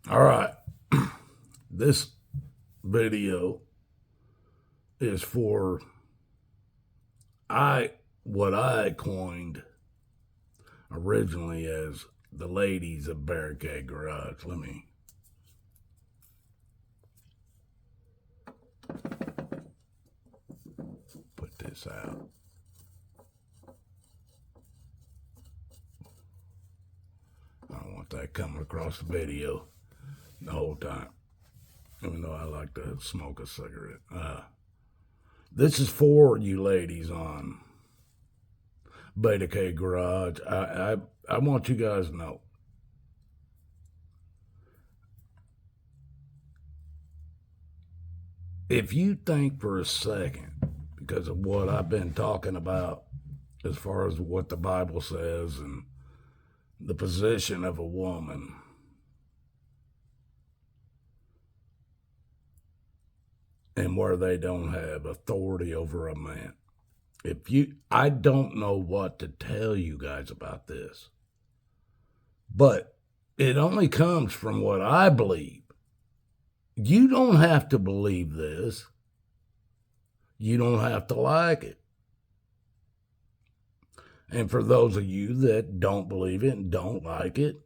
All right. This video is for what I coined originally as the ladies of Barricade Garage. Let me put this out. I don't want that coming across the video the whole time, even though I like to smoke a cigarette. This is for you ladies on Beta K Garage. I want you guys to know, if you think for a second, because of what I've been talking about as far as what the Bible says and the position of a woman, and where they don't have authority over a man. I don't know what to tell you guys about this, but it only comes from what I believe. You don't have to believe this. You don't have to like it. And for those of you that don't believe it and don't like it,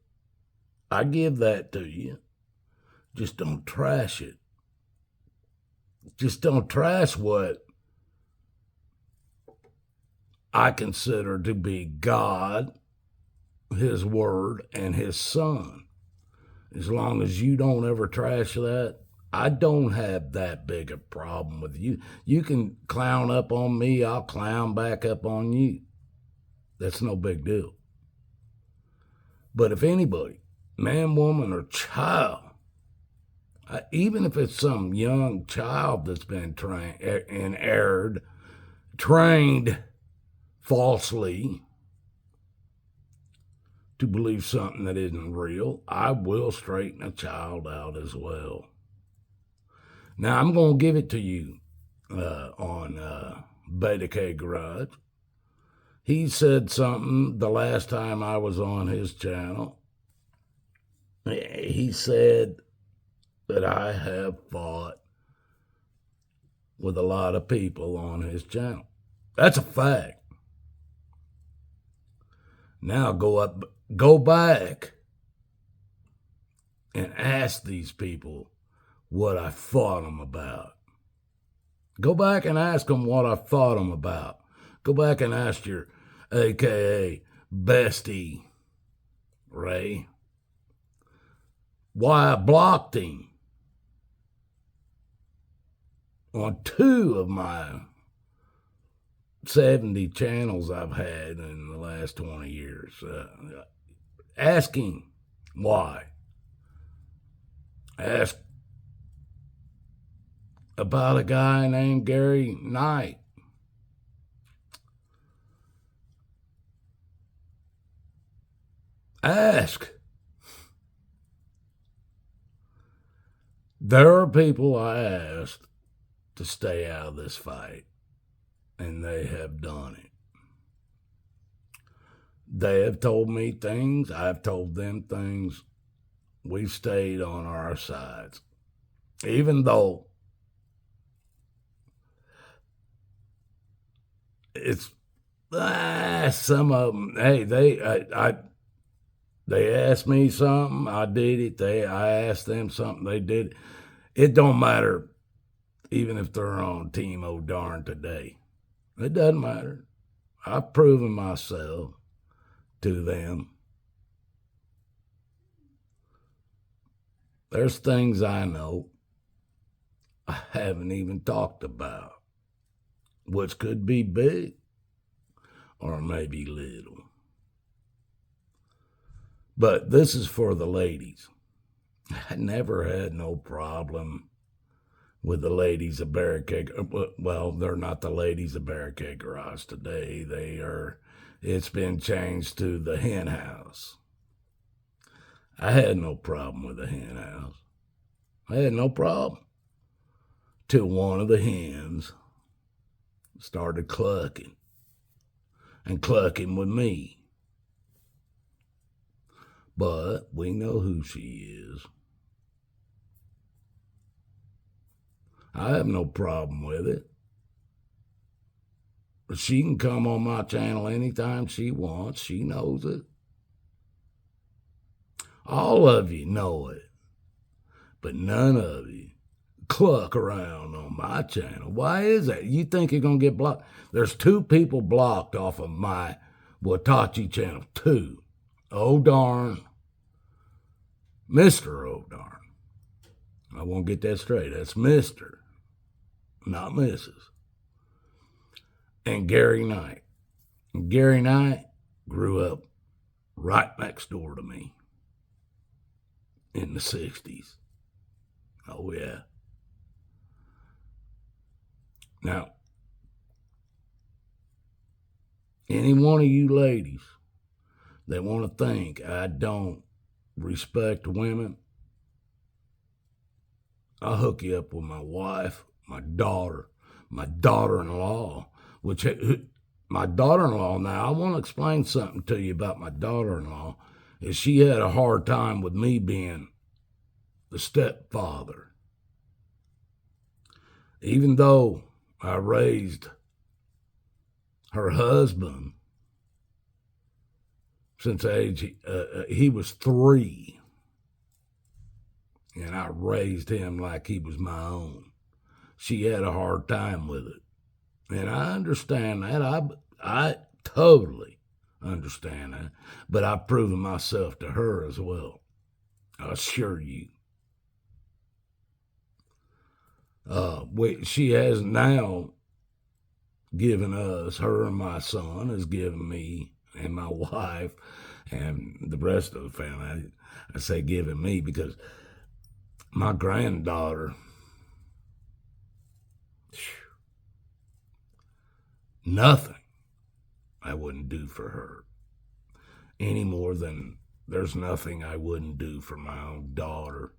I give that to you. Just don't trash it. Just don't trash what I consider to be God, His Word, and His Son. As long as you don't ever trash that, I don't have that big a problem with you. You can clown up on me, I'll clown back up on you. That's no big deal. But if anybody, man, woman, or child, even if it's some young child that's been trained falsely to believe something that isn't real, I will straighten a child out as well. Now, I'm going to give it to you on Beta K Garage. He said something the last time I was on his channel. He said that I have fought with a lot of people on his channel. That's a fact. Now go back and ask these people what I fought them about. Go back and ask them what I fought them about. Go back and ask your AKA bestie, Ray, why I blocked him on 2 of my 70 channels I've had in the last 20 years. Ask him why. Ask about a guy named Gary Knight. Ask. There are people I asked to stay out of this fight, and they have done it. They have told me things. I've told them things. We've stayed on our sides. Even though it's some of them, hey, they asked me something, I did it. I asked them something, they did it. It don't matter, even if they're on Team O'Darn today. It doesn't matter. I've proven myself to them. There's things I know I haven't even talked about, which could be big or maybe little. But this is for the ladies. I never had no problem with the ladies of Barricade. Well, they're not the ladies of Barricade Garage today. It's been changed to the Hen House. I had no problem with the Hen House. I had no problem. Till one of the hens started clucking. And clucking with me. But we know who she is. I have no problem with it. She can come on my channel anytime she wants. She knows it. All of you know it. But none of you cluck around on my channel. Why is that? You think you're going to get blocked? There's 2 people blocked off of my Watachi channel. 2. Oh, darn. Mr. Oh, darn. I won't get that straight. That's Mr., not Mrs. And Gary Knight. And Gary Knight grew up right next door to me in the 60s. Oh, yeah. Now, any one of you ladies that want to think I don't respect women, I'll hook you up with my wife, my daughter-in-law, which my daughter-in-law, now I want to explain something to you about my daughter-in-law, is she had a hard time with me being the stepfather. Even though I raised her husband since age, he was 3. And I raised him like he was my own. She had a hard time with it. And I understand that. I totally understand that. But I've proven myself to her as well. I assure you. She has now given us, her and my son has given me and my wife and the rest of the family, I say given me because my granddaughter, nothing I wouldn't do for her. Any more than there's nothing I wouldn't do for my own daughter,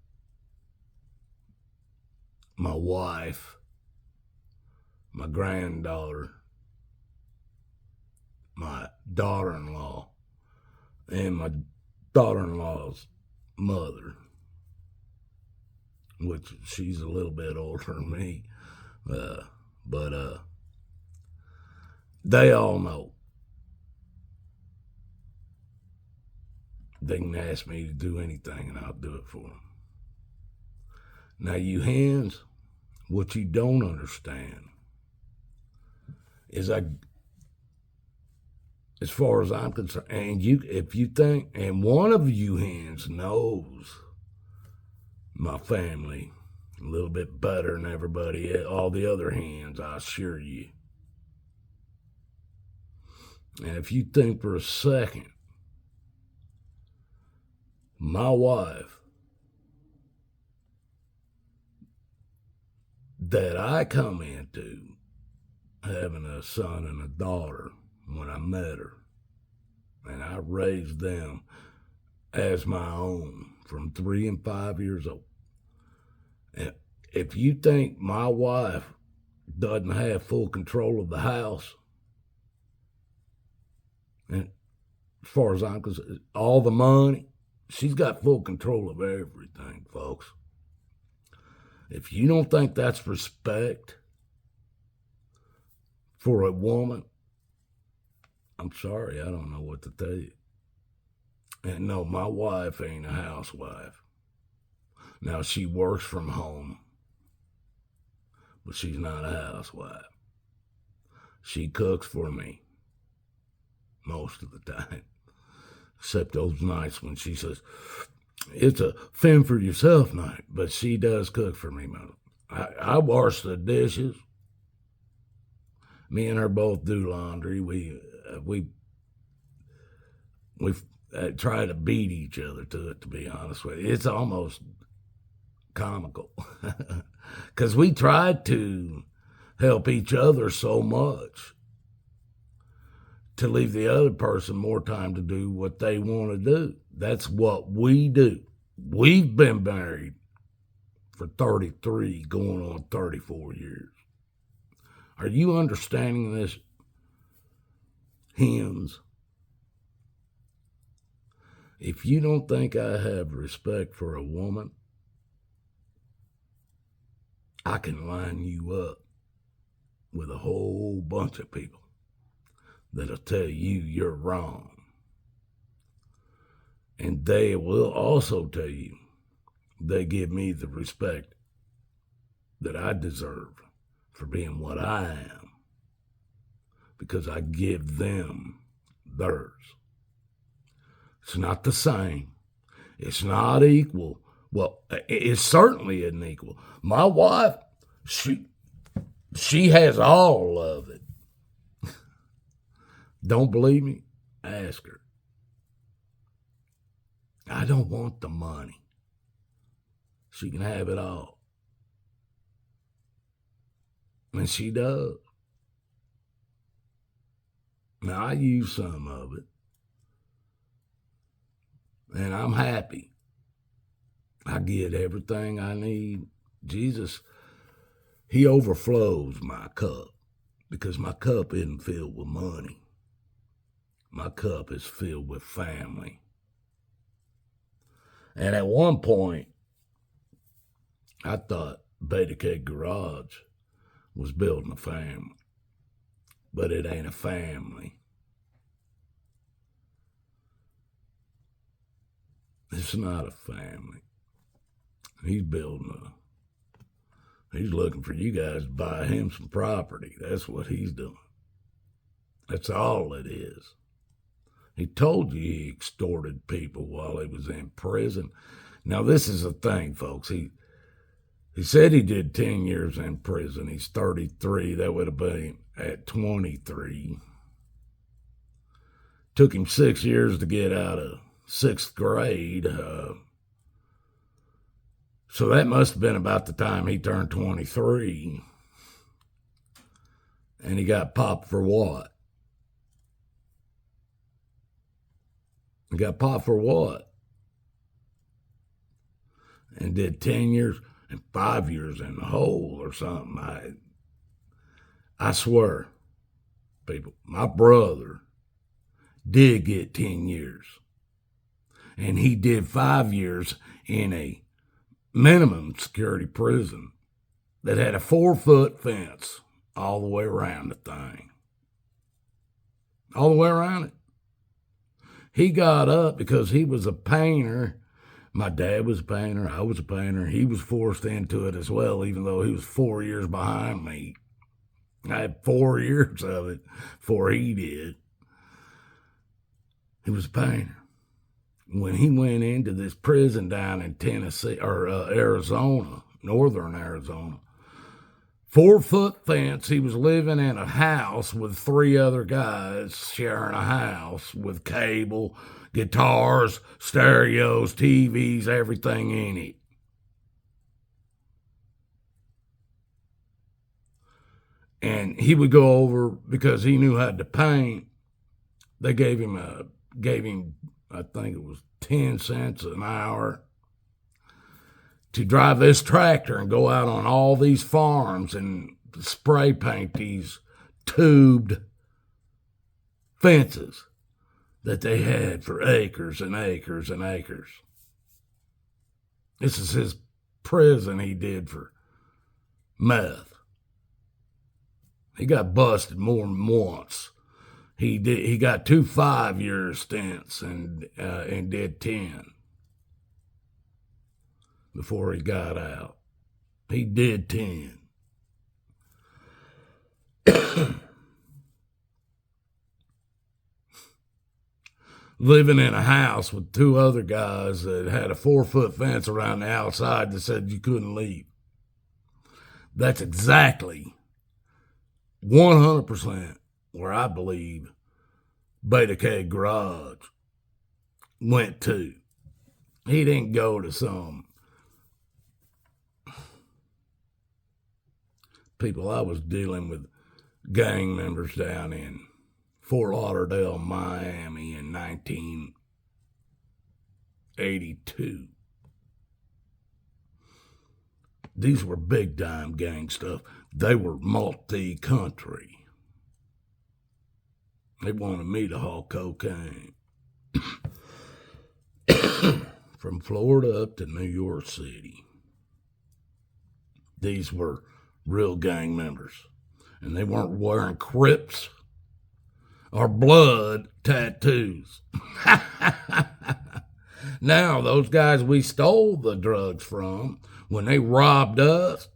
my wife, my granddaughter, my daughter-in-law, and my daughter-in-law's mother, which she's a little bit older than me, but they all know. They can ask me to do anything and I'll do it for them. Now, you hens, what you don't understand is as far as I'm concerned, and if you think, and one of you hens knows my family a little bit better than everybody, all the other hens, I assure you. And if you think for a second, my wife, that I come into having a son and a daughter when I met her, and I raised them as my own from 3 and 5 years old. And if you think my wife doesn't have full control of the house, and as far as I'm concerned, all the money, she's got full control of everything, folks. If you don't think that's respect for a woman, I'm sorry, I don't know what to tell you. And no, my wife ain't a housewife. Now, she works from home, but she's not a housewife. She cooks for me most of the time, except those nights when she says, it's a fend for yourself night, but she does cook for me. I wash the dishes. Me and her both do laundry. We try to beat each other to it, to be honest with you. It's almost comical because we try to help each other so much to leave the other person more time to do what they want to do. That's what we do. We've been married for 33, going on 34 years. Are you understanding this, hens? If you don't think I have respect for a woman, I can line you up with a whole bunch of people that'll tell you you're wrong. And they will also tell you they give me the respect that I deserve for being what I am, because I give them theirs. It's not the same. It's not equal. Well, it certainly isn't equal. My wife, she has all of it. Don't believe me? Ask her. I don't want the money. She can have it all. And she does. Now, I use some of it. And I'm happy. I get everything I need. Jesus, he overflows my cup, because my cup isn't filled with money. My cup is filled with family. And at one point, I thought Beta Keg Garage was building a family. But it ain't a family. It's not a family. He's looking for you guys to buy him some property. That's what he's doing. That's all it is. He told you he extorted people while he was in prison. Now, this is the thing, folks. He said he did 10 years in prison. He's 33. That would have been at 23. Took him 6 years to get out of 6th grade. So that must have been about the time he turned 23. And he got popped for what? He got popped for what? And did 10 years and 5 years in the hole or something. I swear, people, my brother did get 10 years. And he did 5 years in a minimum security prison that had a 4-foot fence all the way around the thing. All the way around it. He got up because he was a painter. My dad was a painter. I was a painter. He was forced into it as well, even though he was 4 years behind me. I had 4 years of it before he did. He was a painter. When he went into this prison down in Tennessee, or Arizona, northern Arizona, 4-foot fence. He was living in a house with 3 other guys, sharing a house with cable, guitars, stereos, TVs, everything in it. And he would go over, because he knew how to paint. They gave him, I think it was 10 cents an hour to drive this tractor and go out on all these farms and spray paint these tubed fences that they had for acres and acres and acres. This is his prison he did for meth. He got busted more than once. He got 2 5-year stints and did 10 before he got out. He did 10. Living in a house with 2 other guys that had a 4-foot fence around the outside that said you couldn't leave. That's exactly 100% where I believe Beta Keg Garage went to. He didn't go to some people. I was dealing with gang members down in Fort Lauderdale, Miami in 1982. These were big time gang stuff. They were multi-country. They wanted me to haul cocaine from Florida up to New York City. these were real gang members. And they weren't wearing Crips or blood tattoos. Now, those guys we stole the drugs from, when they robbed us,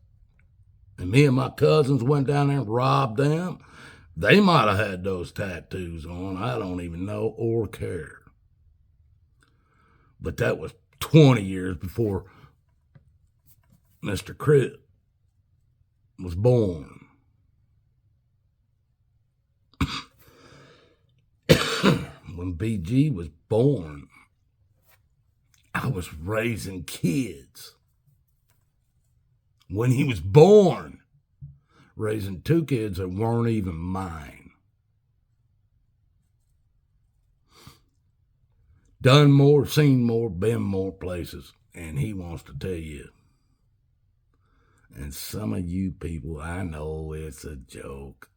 and me and my cousins went down there and robbed them, they might have had those tattoos on. I don't even know or care. But that was 20 years before Mr. Crip was born. When BG was born, I was raising kids. When he was born, raising 2 kids that weren't even mine. Done more, seen more, been more places, and he wants to tell you. And some of you people, I know it's a joke.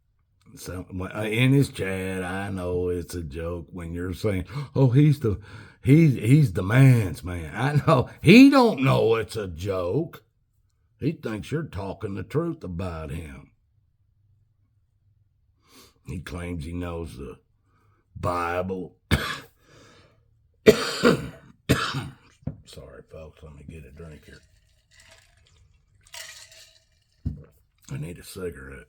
In his chat, I know it's a joke when you're saying, "Oh, he's the man's man." I know he don't know it's a joke. He thinks you're talking the truth about him. He claims he knows the Bible. Sorry, folks. Let me get a drink here. I need a cigarette.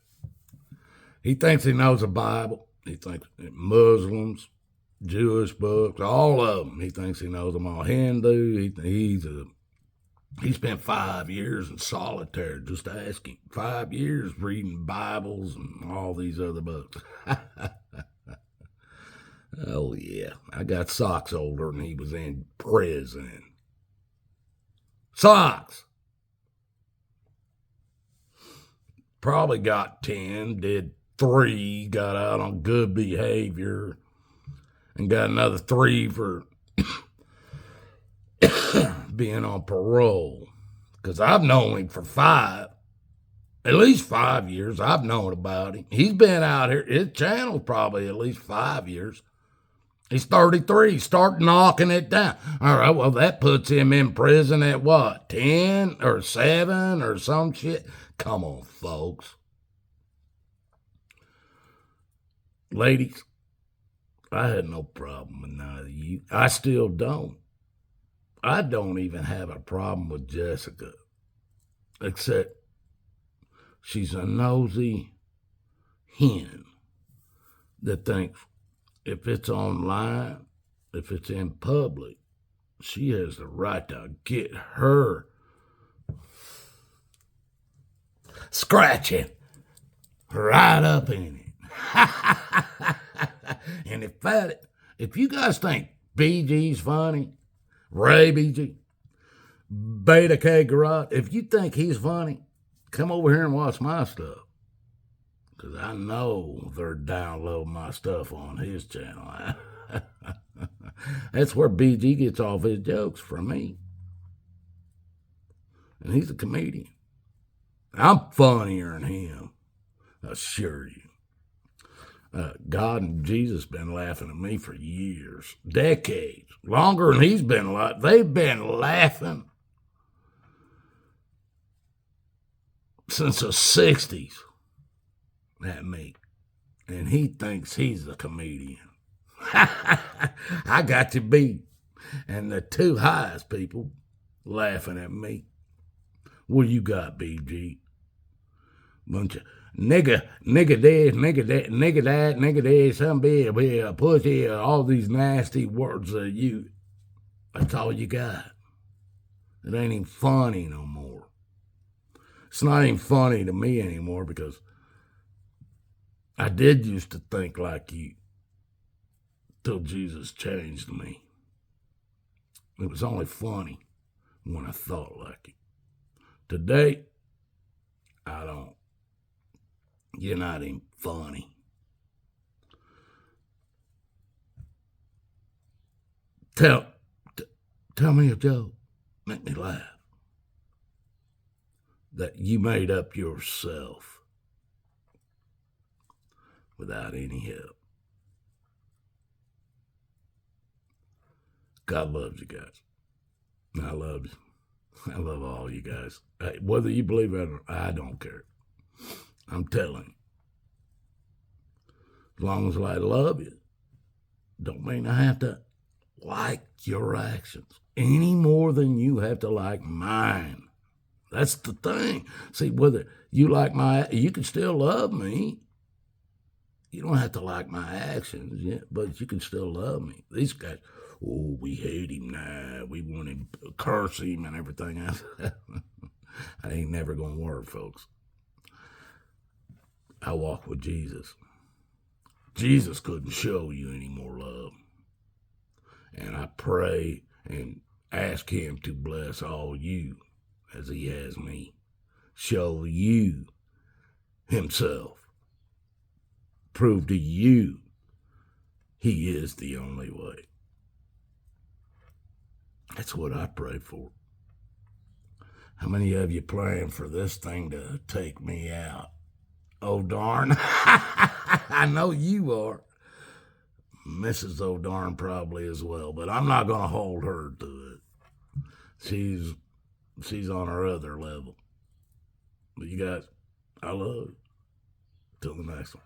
He thinks he knows the Bible. He thinks Muslims, Jewish books, all of them. He thinks he knows them all. Hindu. He spent 5 years in solitaire. Just ask him. 5 years reading Bibles and all these other books. Oh, yeah. I got socks older and he was in prison. Socks. Probably got 10, did 3, got out on good behavior, and got another 3 for being on parole. Because I've known him for at least 5 years. I've known about him. He's been out here. His channel's probably at least 5 years. He's 33. Start knocking it down. All right, well, that puts him in prison at what, 10 or 7 or some shit? Come on, folks. Ladies, I had no problem with none of you. I still don't. I don't even have a problem with Jessica, except she's a nosy hen that thinks if it's online, if it's in public, she has the right to get her scratching right up in it. And if you guys think BG's funny, Ray BG, Beta K Garage, if you think he's funny, come over here and watch my stuff. Because I know they're downloading my stuff on his channel. That's where BG gets all his jokes from me. And he's a comedian. I'm funnier than him, I assure you. God and Jesus been laughing at me for years, decades, longer than he's been laughing. They've been laughing since the 60s at me, and he thinks he's a comedian. I got to be, and the 2 highest people laughing at me. What you got, BG? Bunch of nigga this, nigga that, nigga this, some bitch, pussy, all these nasty words that that's all you got. It ain't even funny no more. It's not even funny to me anymore because I did used to think like you till Jesus changed me. It was only funny when I thought like you. Today, I don't. You're not even funny. Tell me a joke. Make me laugh. That you made up yourself without any help. God loves you guys. I love you. I love all you guys. Whether you believe it or not, I don't care. I'm telling you. As long as I love you, don't mean I have to like your actions any more than you have to like mine. That's the thing. See, whether you like you can still love me. You don't have to like my actions, yeah, but you can still love me. These guys, oh, we hate him now. We want him to curse him and everything else. That ain't never going to work, folks. I walk with Jesus. Jesus couldn't show you any more love. And I pray and ask him to bless all you as he has me. Show you himself. Prove to you he is the only way. That's what I pray for. How many of you praying for this thing to take me out? Oh, darn. I know you are. Mrs. O'Darn probably as well, but I'm not going to hold her to it. She's on her other level. But you guys, I love you. Till the next one.